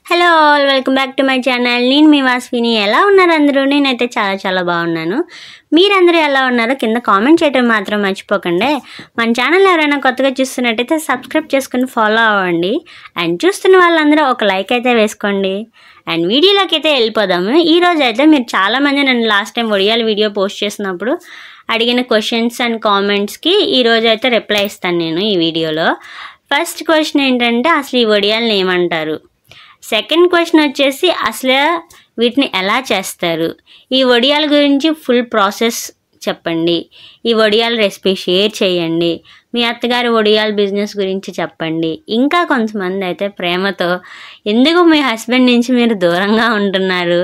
Hello all, welcome back to my channel. నేను మీ వాస్విని. ఎలా ఉన్నారు అందరూ? నేనైతే చాలా బాగున్నాను. మీరందరూ ఎలా ఉన్నారో కింద కామెంట్ చేయడం మాత్రం మర్చిపోకండి. మన ఛానల్ ఎవరైనా కొత్తగా చూస్తున్నట్టయితే సబ్స్క్రైబ్ చేసుకుని ఫాలో అవ్వండి. అండ్ చూస్తున్న వాళ్ళందరూ ఒక లైక్ అయితే వేసుకోండి. అండ్ వీడియోలోకి అయితే వెళ్ళిపోదాము. ఈరోజు అయితే మీరు చాలామంది నన్ను లాస్ట్ టైం ఒడియాల వీడియో పోస్ట్ చేసినప్పుడు అడిగిన క్వశ్చన్స్ అండ్ కామెంట్స్కి ఈరోజు అయితే రిప్లై ఇస్తాను నేను ఈ వీడియోలో. ఫస్ట్ క్వశ్చన్ ఏంటంటే, అసలు ఈ వడియాలను ఏమంటారు? సెకండ్ క్వశ్చన్ వచ్చేసి, అసలు వీటిని ఎలా చేస్తారు? ఈ వడియాల గురించి ఫుల్ ప్రాసెస్ చెప్పండి. ఈ వడియాల రెసిపీ షేర్ చేయండి. మీ అత్తగారి వడియాల బిజినెస్ గురించి చెప్పండి. ఇంకా కొంతమంది అయితే ప్రేమతో, ఎందుకు మీ హస్బెండ్ నుంచి మీరు దూరంగా ఉంటున్నారు,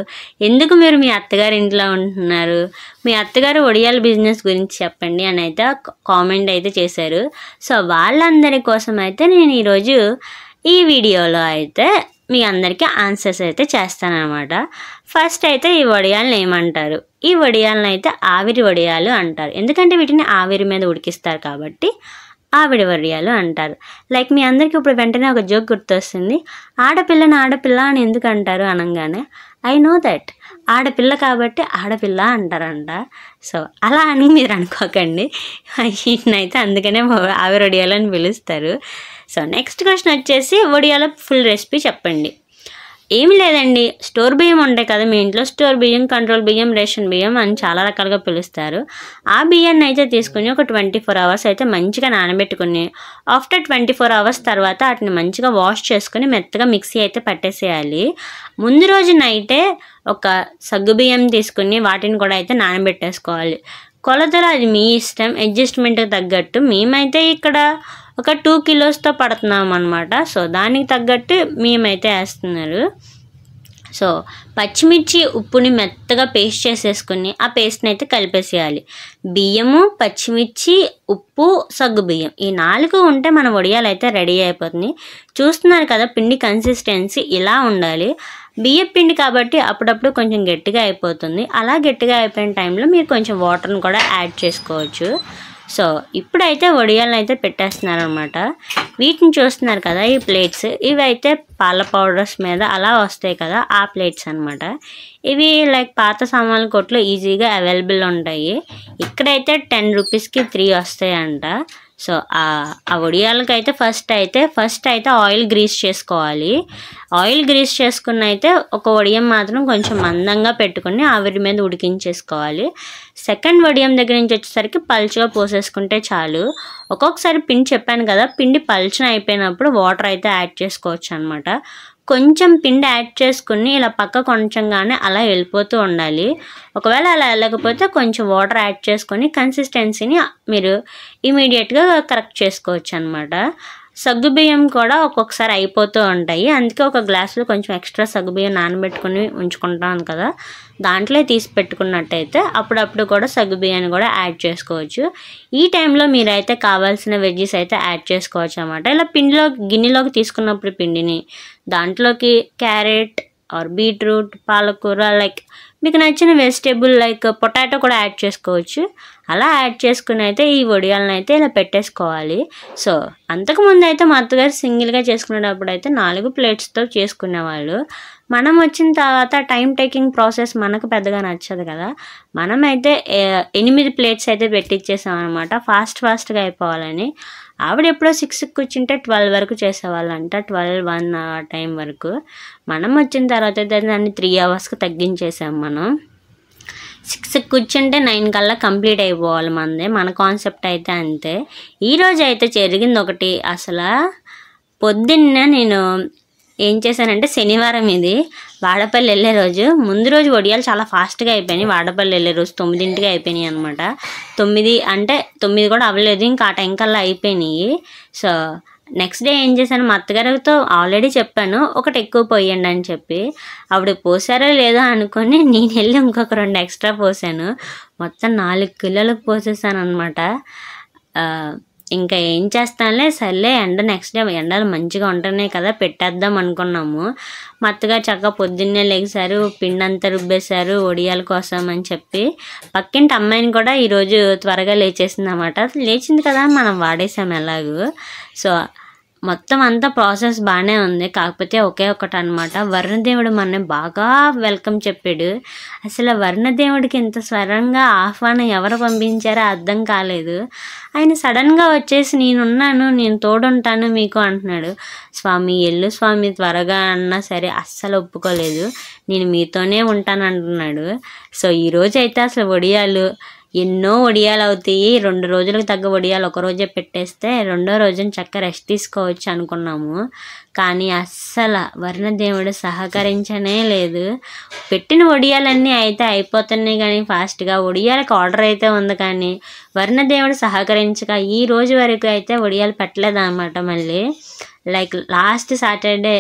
ఎందుకు మీరు మీ అత్తగారి ఇంట్లో ఉంటున్నారు, మీ అత్తగారు వడియాల బిజినెస్ గురించి చెప్పండి అని అయితే కామెంట్ అయితే చేశారు. సో వాళ్ళందరి కోసం అయితే నేను ఈరోజు ఈ వీడియోలో అయితే మీ అందరికీ ఆన్సర్స్ అయితే చేస్తానన్నమాట. ఫస్ట్ అయితే ఈ వడియాలను ఏమంటారు? ఈ వడియాలను అయితే ఆవిరి వడియాలు అంటారు. ఎందుకంటే వీటిని ఆవిరి మీద ఉడికిస్తారు కాబట్టి ఆవిరి వడియాలు అంటారు. లైక్ మీ అందరికీ ఇప్పుడు వెంటనే ఒక జోక్ గుర్తొస్తుంది. ఆడపిల్ల అని ఎందుకు అంటారు అనగానే, ఐ నో దట్, ఆడపిల్ల కాబట్టి ఆడపిల్ల అంటారంట. సో అలా అని మీరు అనుకోకండి, వీటినైతే అందుకనే ఆవిరి వడియాలు అని పిలుస్తారు. సో నెక్స్ట్ క్వశ్చన్ వచ్చేసి, వడియాల ఫుల్ రెసిపీ చెప్పండి. ఏమి లేదండి, స్టోర్ బియ్యం ఉంటాయి కదా మీ ఇంట్లో, స్టోర్ బియ్యం, కంట్రోల్ బియ్యం, రేషన్ బియ్యం అని చాలా రకాలుగా పిలుస్తారు. ఆ బియ్యాన్ని అయితే తీసుకుని ఒక 24 అవర్స్ అయితే మంచిగా నానబెట్టుకుని, ఆఫ్టర్ 24 అవర్స్ తర్వాత వాటిని మంచిగా వాష్ చేసుకుని మెత్తగా మిక్సీ అయితే పట్టేసేయాలి. ముందు రోజు నైటే ఒక సగ్గు బియ్యం తీసుకుని వాటిని కూడా అయితే నానబెట్టేసుకోవాలి. కొలతలు అది మీ ఇష్టం, అడ్జస్ట్మెంట్కి తగ్గట్టు. మేమైతే ఇక్కడ ఒక 2 కిలోస్తో పడుతున్నాం అనమాట. సో దానికి తగ్గట్టు మేమైతే వేస్తున్నారు. సో పచ్చిమిర్చి, ఉప్పుని మెత్తగా పేస్ట్ చేసేసుకుని ఆ పేస్ట్ని అయితే కలిపేసేయాలి. బియ్యము, పచ్చిమిర్చి, ఉప్పు, సగ్గు బియ్యం, ఈ 4 ఉంటే మన వడియాలు అయితే రెడీ అయిపోతుంది. చూస్తున్నారు కదా, పిండి కన్సిస్టెన్సీ ఇలా ఉండాలి. బియ్యం పిండి కాబట్టి అప్పుడప్పుడు కొంచెం గట్టిగా అయిపోతుంది. అలా గట్టిగా అయిపోయిన టైంలో మీరు కొంచెం వాటర్ని కూడా యాడ్ చేసుకోవచ్చు. సో ఇప్పుడైతే వడియాలను అయితే పెట్టేస్తున్నారు అనమాట. వీటిని చూస్తున్నారు కదా, ఈ ప్లేట్స్, ఇవి అయితే పాల పౌడర్స్ మీద అలా వస్తాయి కదా, ఆ ప్లేట్స్ అనమాట. ఇవి లైక్ పాత సామాన్ల కొట్లో ఈజీగా అవైలబుల్ ఉంటాయి. ఇక్కడైతే 10 రూపీస్కి 3 వస్తాయంట. సో ఆ వడియాలకైతే ఫస్ట్ అయితే ఆయిల్ గ్రీస్ చేసుకోవాలి. ఆయిల్ గ్రీస్ చేసుకున్న అయితే ఒక వడియం మాత్రం కొంచెం మందంగా పెట్టుకుని ఆవిరి మీద ఉడికించేసుకోవాలి. సెకండ్ వడియం దగ్గర నుంచి వచ్చేసరికి పల్చగా పోసేసుకుంటే చాలు. ఒక్కొక్కసారి పిండి చెప్పాను కదా, పిండి పల్చన అయిపోయినప్పుడు వాటర్ అయితే యాడ్ చేసుకోవచ్చు అనమాట. కొంచెం పిండి యాడ్ చేసుకుని ఇలా పక్క కొంచెంగానే అలా వెళ్ళిపోతూ ఉండాలి. ఒకవేళ అలా వెళ్ళకపోతే కొంచెం వాటర్ యాడ్ చేసుకొని కన్సిస్టెన్సీని మీరు ఇమీడియట్గా కరెక్ట్ చేసుకోవచ్చు అనమాట. సగ్గుబియ్యం కూడా ఒక్కొక్కసారి అయిపోతూ ఉంటాయి. అందుకే ఒక గ్లాసులో కొంచెం ఎక్స్ట్రా సగ్గుబియ్యం నానబెట్టుకుని ఉంచుకుంటాను కదా, దాంట్లో తీసి పెట్టుకున్నట్టయితే అప్పుడప్పుడు కూడా సగ్గుబియ్యాన్ని కూడా యాడ్ చేసుకోవచ్చు. ఈ టైంలో మీరైతే కావాల్సిన వెజ్జెస్ అయితే యాడ్ చేసుకోవచ్చు అన్నమాట. ఇలా గిన్నెలోకి తీసుకున్నప్పుడు పిండిని దాంట్లోకి క్యారెట్ ఆర్ బీట్రూట్, పాలకూర, లైక్ మీకు నచ్చిన వెజిటేబుల్ లైక్ పొటాటో కూడా యాడ్ చేసుకోవచ్చు. అలా యాడ్ చేసుకుని అయితే ఈ వడియాలను అయితే ఇలా పెట్టేసుకోవాలి. సో అంతకుముందు అయితే మా అత్తగారు సింగిల్గా చేసుకునేటప్పుడు అయితే 4 ప్లేట్స్తో చేసుకునేవాళ్ళు. మనం వచ్చిన తర్వాత టైం టేకింగ్ ప్రాసెస్ మనకు పెద్దగా నచ్చదు కదా, మనమైతే 8 ప్లేట్స్ అయితే పెట్టించేసాం అనమాట, ఫాస్ట్గా అయిపోవాలని. ఆవిడ ఎప్పుడో 6కి కూర్చుంటే 12 వరకు చేసేవాళ్ళంట, 12-1 ఆ టైం వరకు. మనం వచ్చిన తర్వాత అయితే దాన్ని 3 అవర్స్కి తగ్గించేసాం. మనం 6కి కూర్చుంటే 9 కల్లా కంప్లీట్ అయిపోవాలి మన కాన్సెప్ట్ అయితే అంతే. ఈరోజు అయితే జరిగింది ఒకటి. అసలు పొద్దున్న నేను ఏం చేశానంటే, శనివారం ఇది, వాడపల్లి వెళ్ళే రోజు. ముందు రోజు వడియాలు చాలా ఫాస్ట్గా అయిపోయినాయి. వాడపల్లి వెళ్ళే రోజు 9ంటికి అయిపోయినాయి అనమాట. 9 అంటే 9 కూడా అవ్వలేదు, ఇంకా ఆ టైం కల్లా అయిపోయినాయి. సో నెక్స్ట్ డే ఏం చేశాను, మా అత్తగారితో ఆల్రెడీ చెప్పాను ఒకటి ఎక్కువ పోయండి అని చెప్పి. ఆవిడ పోసారో లేదో అనుకొని నేను వెళ్ళి ఇంకొక 2 ఎక్స్ట్రా పోసాను. మొత్తం 4 కిలోలకు పోసేసాను అనమాట. ఇంకా ఏం చేస్తానులే, సర్లే నెక్స్ట్ డే ఎండలు మంచిగా ఉంటున్నాయి కదా, పెట్టేద్దాం అనుకున్నాము. మా అత్తగారు చక్కగా పొద్దున్నే లేచారు, పిండి అంతా రుబ్బేశారు వడియాల కోసం అని చెప్పి. పక్కింటి అమ్మాయిని కూడా ఈరోజు త్వరగా లేచేసింది అన్నమాట. లేచింది కదా, మనం వాడేసాం ఎలాగూ. సో మొత్తం అంతా ప్రాసెస్ బాగానే ఉంది. కాకపోతే ఒకే ఒకటి అనమాట, వరుణదేవుడు మన బాగా వెల్కమ్ చెప్పాడు. అసలు వరుణదేవుడికి ఇంత స్వరంగా ఆహ్వానం ఎవరు పంపించారో అర్థం కాలేదు. ఆయన సడన్గా వచ్చేసి నేనున్నాను, నేను తోడుంటాను మీకు అంటున్నాడు. స్వామి ఎల్లు స్వామి త్వరగా అన్నా సరే అస్సలు ఒప్పుకోలేదు. నేను మీతోనే ఉంటాను అంటున్నాడు. సో ఈరోజు అయితే అసలు వడియాలు ఎన్నో వడియాలు అవుతాయి. 2 రోజులకు తగ్గ వడియాలు ఒకరోజే పెట్టేస్తే రెండో రోజున చక్కగా రెస్ట్ తీసుకోవచ్చు అనుకున్నాము. కానీ అస్సలు వరుణదేవుడు సహకరించనే లేదు. పెట్టిన వడియాలన్నీ అయితే అయిపోతున్నాయి కానీ ఫాస్ట్గా, వడియాలకు ఆర్డర్ అయితే ఉంది కానీ వరుణదేవుడు సహకరించక ఈ రోజు వరకు అయితే వడియాలు పెట్టలేదన్నమాట. మళ్ళీ లైక్ లాస్ట్ సాటర్డే,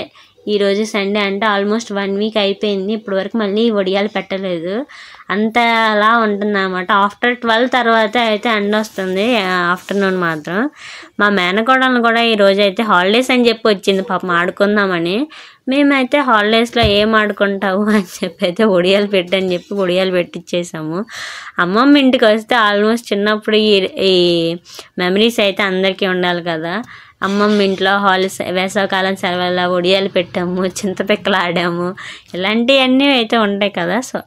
ఈరోజు సండే అంటే ఆల్మోస్ట్ 1 వీక్ అయిపోయింది. ఇప్పుడు వరకు మళ్ళీ వడియాలు పెట్టలేదు. అంత అలా ఉంటుంది అన్నమాట. ఆఫ్టర్ 12 తర్వాత అయితే ఎండ వస్తుంది, ఆఫ్టర్నూన్ మాత్రం. మా మేనకోడలను కూడా ఈరోజు అయితే హాలిడేస్ అని చెప్పి వచ్చింది పాపం ఆడుకుందామని. మేమైతే హాలిడేస్లో ఏం ఆడుకుంటావు అని చెప్పి అయితే వడియాలు పెట్టని చెప్పి వడియాలు పెట్టించేసాము. అమ్మమ్మ ఇంటికి వస్తే ఆల్మోస్ట్ చిన్నప్పుడు ఈ మెమరీస్ అయితే అందరికీ ఉండాలి కదా. అమ్మమ్మ ఇంట్లో వేసవకాలం సెలవుల్లో వడియాలు పెట్టాము, చింతపిక్కలు ఆడాము, ఇలాంటివన్నీ అయితే ఉంటాయి కదా. సో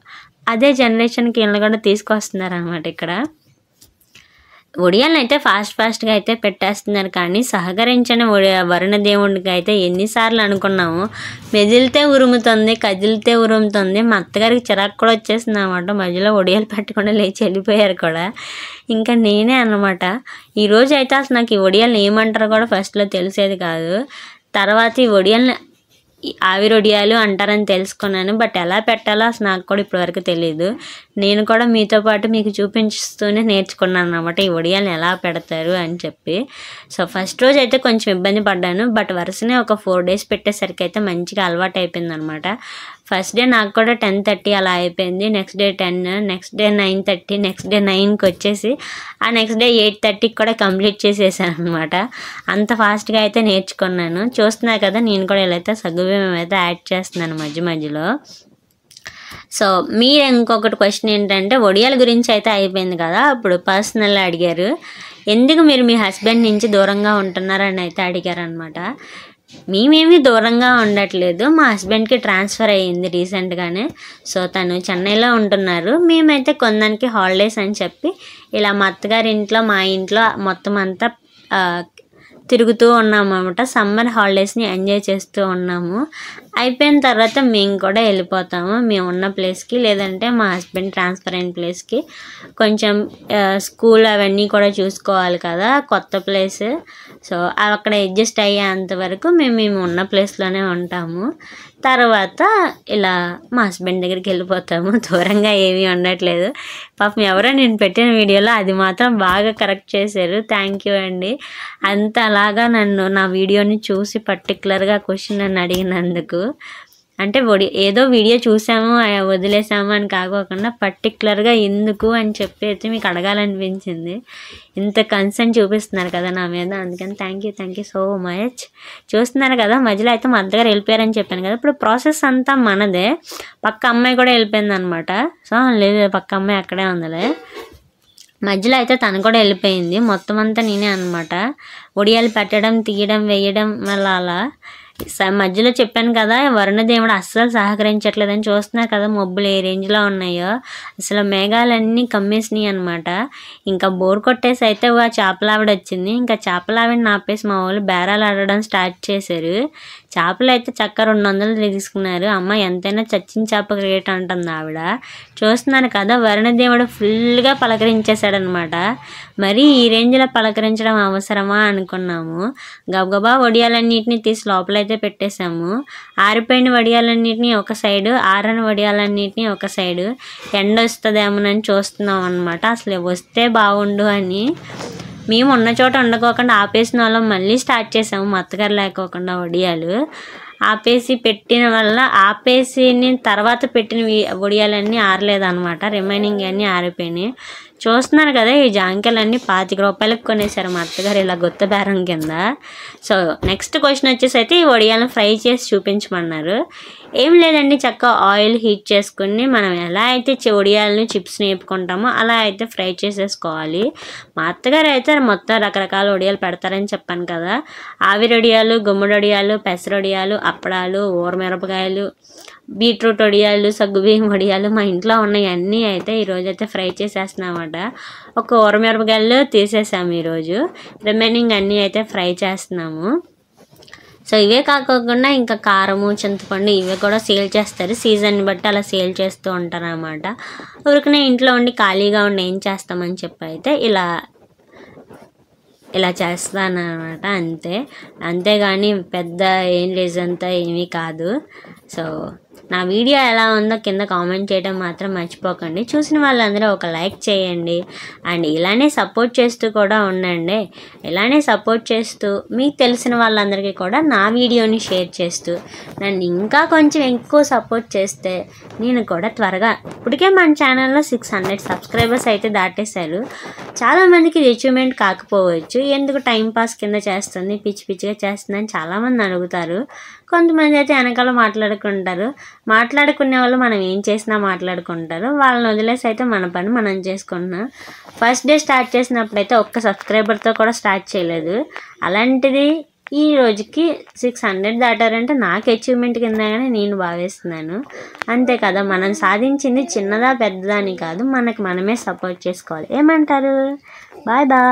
అదే జనరేషన్కి వీళ్ళు కూడా తీసుకొస్తున్నారు అనమాట. ఇక్కడ వడియాలను అయితే ఫాస్ట్గా అయితే పెట్టేస్తున్నారు కానీ సహకరించని వరుణదేవుడికి అయితే ఎన్నిసార్లు అనుకున్నాము. మెదిలితే ఉరుముతుంది, కదిలితే ఉరుముతుంది. మా అత్తగారికి చిరాకు కూడా వచ్చేసింది అన్నమాట. మధ్యలో వడియాలు పెట్టకుండా లేచి వెళ్ళిపోయారు కూడా. ఇంకా నేనే అన్నమాట. ఈరోజు అయితే అసలు నాకు ఈ వడియాలను ఏమంటారో కూడా ఫస్ట్లో తెలిసేది కాదు. తర్వాత ఈ వడియాలను ఆవిరి వడియాలు అంటారని తెలుసుకున్నాను. బట్ ఎలా పెట్టాలో అసలు నాకు కూడా ఇప్పటివరకు తెలియదు. నేను కూడా మీతో పాటు మీకు చూపించుతూనే నేర్చుకున్నాను అన్నమాట ఈ వడియాలను ఎలా పెడతారు అని చెప్పి. సో ఫస్ట్ రోజు అయితే కొంచెం ఇబ్బంది పడ్డాను. బట్ వరుసనే ఒక 4 days పెట్టేసరికి అయితే మంచిగా అలవాటు అయిపోయింది అనమాట. ఫస్ట్ డే నాకు కూడా 10:30 అలా అయిపోయింది. Next day 10, next day 9:30, next day 9కి వచ్చేసి ఆ నెక్స్ట్ డే 8:30కి కూడా కంప్లీట్ చేసేసాను అనమాట. అంత ఫాస్ట్గా అయితే నేర్చుకున్నాను. చూస్తున్నా కదా నేను కూడా ఇలా అయితే సగ్గుబియ్యం అయితే యాడ్ చేస్తున్నాను మధ్యలో. సో మీరు ఇంకొకటి క్వశ్చన్ ఏంటంటే వడియాల గురించి అయితే అయిపోయింది కదా. అప్పుడు పర్సనల్గా అడిగారు, ఎందుకు మీరు మీ హస్బెండ్ నుంచి దూరంగా ఉంటున్నారని అయితే అడిగారు అనమాట. మేమేమీ దూరంగా ఉండట్లేదు. మా హస్బెండ్కి ట్రాన్స్ఫర్ అయ్యింది రీసెంట్గానే. సో తను చెన్నైలో ఉంటున్నారు. మేమైతే కొన్నానికి హాలిడేస్ అని చెప్పి ఇలా మా అత్తగారి ఇంట్లో మా ఇంట్లో మొత్తం అంతా తిరుగుతూ ఉన్నాము అన్నమాట. సమ్మర్ హాలిడేస్ని ఎంజాయ్ చేస్తూ ఉన్నాము. అయిపోయిన తర్వాత మేము కూడా వెళ్ళిపోతాము మేము ఉన్న ప్లేస్కి, లేదంటే మా హస్బెండ్ ట్రాన్స్ఫర్ అయిన ప్లేస్కి. కొంచెం స్కూల్ అవన్నీ కూడా చూసుకోవాలి కదా, కొత్త ప్లేస్. సో అక్కడ అడ్జస్ట్ అయ్యేంత వరకు మేము ఉన్న ప్లేస్లోనే ఉంటాము. తర్వాత ఇలా మా హస్బెండ్ దగ్గరికి వెళ్ళిపోతాము. దూరంగా ఏమీ ఉండట్లేదు. పాపం ఎవరో నేను పెట్టిన వీడియోలో అది మాత్రం బాగా కరెక్ట్ చేశారు. థ్యాంక్ యూ అండి. అంత అలాగా నా వీడియోని చూసి పర్టికులర్గా క్వశ్చన్ నన్ను అడిగినందుకు. అంటే ఏదో వీడియో చూసాము వదిలేసాము అని కాకోకుండా పర్టికులర్గా ఎందుకు అని చెప్పి అయితే మీకు అడగాలనిపించింది. ఇంత కన్సర్న్ చూపిస్తున్నారు కదా నా మీద, అందుకని థ్యాంక్ యూ సో మచ్. చూస్తున్నారు కదా మధ్యలో అయితే మా అత్తగారు వెళ్ళిపోయారని చెప్పాను కదా. ఇప్పుడు ప్రాసెస్ అంతా మనదే. పక్క అమ్మాయి కూడా వెళ్ళిపోయింది అనమాట. సో లేదు పక్క అమ్మాయి అక్కడే ఉందిలే. మధ్యలో అయితే తను కూడా వెళ్ళిపోయింది. మొత్తం అంతా నేనే అనమాట. వడియాలు పెట్టడం, తీయడం, వేయడం అలా. మధ్యలో చెప్పాను కదా వరుణదేవుడు అస్సలు సహకరించట్లేదని. చూస్తున్నారు కదా మబ్బులు ఏ రేంజ్లో ఉన్నాయో. అసలు మేఘాలన్నీ కమ్మేసినాయి అనమాట. ఇంకా బోర్ కొట్టేసి అయితే చేపలావిడ వచ్చింది. ఇంకా చేపలావిడని ఆపేసి మా వాళ్ళు బేరాలు ఆడడం స్టార్ట్ చేశారు. చేపలు అయితే చక్క 200 తీసుకున్నారు. అమ్మ ఎంతైనా చచ్చిన చేప రేట్ అంటుంది ఆవిడ. చూస్తున్నారు కదా వరుణదేవుడు ఫుల్గా పలకరించేశాడనమాట. మరి ఈ రేంజ్లో పలకరించడం అవసరమా అనుకున్నాము. గబగబా వడియాలన్నిటిని తీసి లోపలైతే పెట్టేశాము. ఆరిపోయిన వడియాలన్నిటిని ఒక సైడు, ఆరని వడియాలన్నిటిని ఒక సైడు. ఎండ వస్తుందేమోనని చూస్తున్నాం అనమాట. అసలు వస్తే బాగుండు అని మేము ఉన్న చోట వండుకోకుండా ఆపేసిన వాళ్ళం మళ్ళీ స్టార్ట్ చేసాము. మా అత్తగారు లేకోకుండా వడియాలు ఆపేసి పెట్టిన వల్ల తర్వాత పెట్టిన వడియాలన్నీ ఆరలేదన్నమాట. రిమైనింగ్ అన్నీ ఆరిపోయినాయి. చూస్తున్నారు కదా, ఈ జాంకాయలన్నీ 25 రూపాయలకు కొనేసారు మా అత్తగారు ఇలా గుత్త బేరం కింద. సో నెక్స్ట్ క్వశ్చన్ వచ్చేసి అయితే ఈ వడియాలను ఫ్రై చేసి చూపించమన్నారు. ఏం లేదండి, చక్కగా ఆయిల్ హీట్ చేసుకుని మనం ఎలా అయితే వడియాలను చిప్స్ వేపుకుంటామో అలా అయితే ఫ్రై చేసేసుకోవాలి. మా అత్తగారు అయితే మొత్తం రకరకాల వడియాలు పెడతారని చెప్పాను కదా. ఆవిరి వడియాలు, గుమ్మడి వడియాలు, పెసర వడియాలు, అప్పడాలు, ఊరమిరపకాయలు, బీట్రూట్ వడియాలు, సగ్గుబియ్యం వడియాలు మా ఇంట్లో ఉన్నాయి అన్నీ అయితే ఈరోజు అయితే ఫ్రై చేసేస్తున్నామన్నమాట. ఒక ఊరమిరపకాయలు తీసేసాము ఈరోజు, రిమైనింగ్ అన్నీ అయితే ఫ్రై చేస్తున్నాము. సో ఇవే కాకుండా ఇంకా కారము, చింతపండు ఇవే కూడా సేల్ చేస్తారు. సీజన్ని బట్టి అలా సేల్ చేస్తూ ఉంటారు అన్నమాట. ఊరికనే ఇంట్లో ఉండి ఖాళీగా ఉండి ఏం చేస్తామని చెప్పి అయితే ఇలా చేస్తాను అనమాట, అంతేగాని పెద్ద ఏం రీజన్తో ఏమీ కాదు. సో నా వీడియో ఎలా ఉందో కింద కామెంట్ చేయడం మాత్రం మర్చిపోకండి. చూసిన వాళ్ళందరూ ఒక లైక్ చేయండి అండ్ ఇలానే సపోర్ట్ చేస్తూ కూడా ఉండండి. ఇలానే సపోర్ట్ చేస్తూ మీకు తెలిసిన వాళ్ళందరికీ కూడా నా వీడియోని షేర్ చేస్తూ నన్ను ఇంకా కొంచెం ఎక్కువ సపోర్ట్ చేస్తే నేను కూడా త్వరగా, ఇప్పటికే మన ఛానల్లో 600 సబ్స్క్రైబర్స్ అయితే దాటేశారు. చాలామందికి ఇది అచీవ్మెంట్ కాకపోవచ్చు, ఎందుకు టైంపాస్ కింద చేస్తుంది, పిచ్చి పిచ్చిగా చేస్తుందని చాలామంది అడుగుతారు. కొంతమంది అయితే వెనకాల మాట్లాడుకునే వాళ్ళు మనం ఏం చేసినా మాట్లాడుకుంటారు. వాళ్ళని వదిలేసి అయితే మన పని మనం చేసుకుంటున్నాం. ఫస్ట్ డే స్టార్ట్ చేసినప్పుడు అయితే ఒక్క సబ్స్క్రైబర్తో కూడా స్టార్ట్ చేయలేదు. అలాంటిది ఈ రోజుకి 600 దాటారంటే నాకు అచీవ్మెంట్ కిందగానే నేను భావిస్తున్నాను. అంతే కదా, మనం సాధించింది చిన్నదా పెద్దదా అని కాదు, మనకు మనమే సపోర్ట్ చేసుకోవాలి. ఏమంటారు? Bye bye.